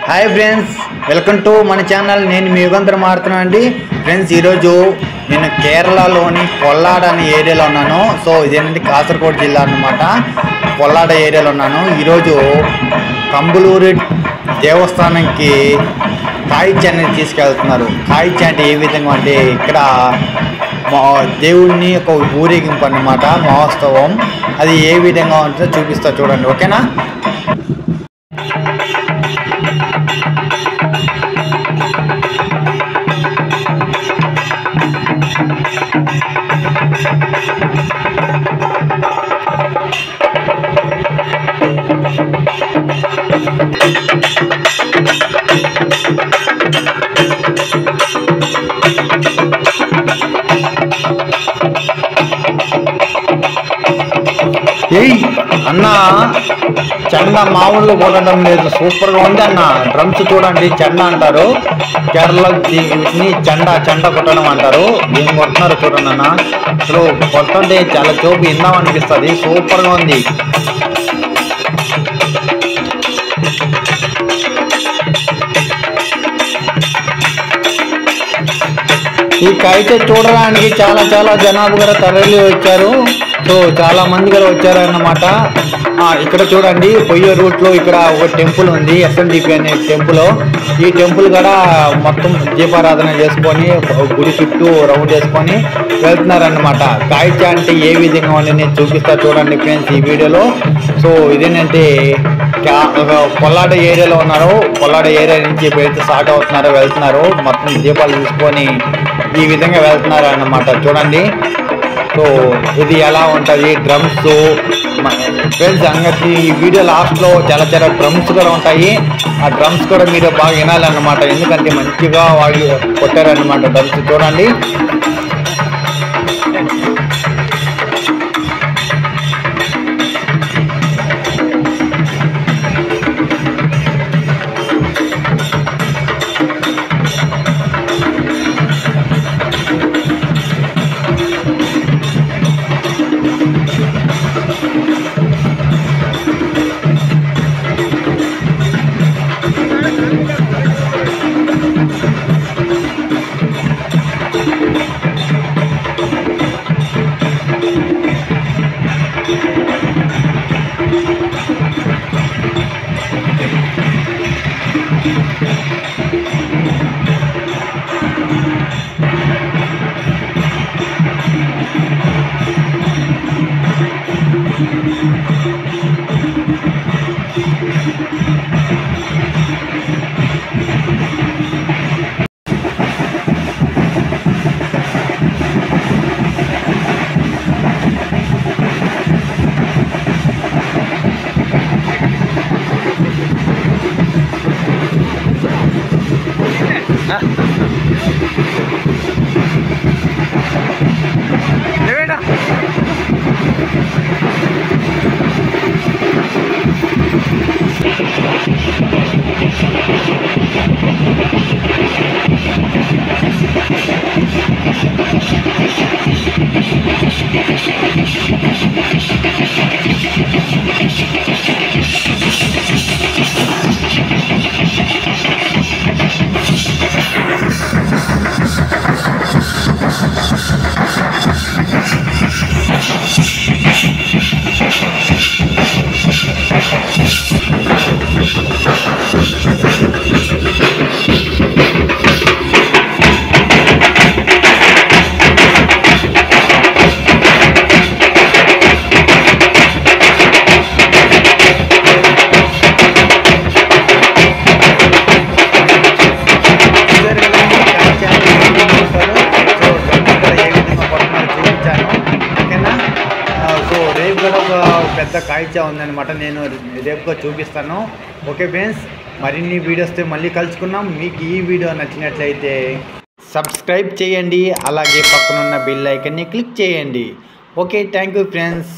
Hi friends, welcome to మన channel. నేను మీ యుగంధర్ మాట్లాడుతున్నాను అండి. ఫ్రెండ్స్, ఈరోజు నేను కేరళలోని కొల్లాడ అనే ఏరియాలో ఉన్నాను. సో ఇదేంటంటే కాసర్గోడ్ జిల్లా అన్నమాట. కొల్లాడ ఏరియాలో ఉన్నాను. ఈరోజు కంబులూరు దేవస్థానంకి కాయిచ్చ అనేది తీసుకెళ్తున్నారు. కాయిచ్చ అంటే ఏ విధంగా అంటే ఇక్కడ దేవుణ్ణి ఒక ఊరేగింపు అన్నమాట, మహోత్సవం. అది ఏ విధంగా ఉంటుందో చూపిస్తా చూడండి, ఓకేనా? అన్న చెండ మామూలు కొట్టడం లేదు, సూపర్గా ఉంది అన్న. డ్రమ్స్ చూడండి, చెండ అంటారు. కేరళ దీన్ని చెండ కొట్టడం అంటారు. ఏం కొడుతున్నారు చూడండి అన్న. అసలు కొట్టండి చాలా చోపు ఇందాం అనిపిస్తుంది. సూపర్గా ఉంది. ఈ కైతే చూడడానికి చాలా జనాలు కూడా తరలి వచ్చారు. సో చాలా మంది కూడా వచ్చారన్నమాట. ఇక్కడ చూడండి, పొయ్యే రూట్లో ఇక్కడ ఒక టెంపుల్ ఉంది, SNDP అనే టెంపుల్. ఈ టెంపుల్ కూడా మొత్తం దీపారాధన చేసుకొని గుడి చుట్టూ రౌండ్ చేసుకొని వెళ్తున్నారన్నమాట. కాయిచ్చ అంటే ఏ విధంగా ఉంది నేను చూపిస్తా చూడండి ఫ్రెండ్స్ ఈ వీడియోలో. సో ఇదేంటంటే కొల్లాడ ఏరియాలో ఉన్నారు. కొల్లాడ ఏరియా నుంచి ఎప్పుడైతే స్టార్ట్ అవుతున్నారో వెళ్తున్నారు, మొత్తం దీపాలు తీసుకొని ఈ విధంగా వెళ్తున్నారు అన్నమాట. చూడండి, సో ఇది ఎలా ఉంటుంది. డ్రమ్స్ ఫ్రెండ్స్ అంగతి ఈ వీడియో లాస్ట్లో చాలా డ్రమ్స్ కూడా ఉంటాయి. ఆ డ్రమ్స్ కూడా మీరు బాగా వినాలన్నమాట, ఎందుకంటే మంచిగా వాళ్ళు కొట్టారన్నమాట డ్రమ్స్. చూడండి, పెద్ద కాయిచ్చ ఉందన్నమాట. నేను రేపుగా చూపిస్తాను. ఓకే ఫ్రెండ్స్, మరిన్ని వీడియోస్తో మళ్ళీ కలుసుకున్నాం. మీకు ఈ వీడియో నచ్చినట్లయితే సబ్స్క్రైబ్ చేయండి, అలాగే పక్కనున్న బెల్ ఐకాన్ని క్లిక్ చేయండి. Okay, thank you friends.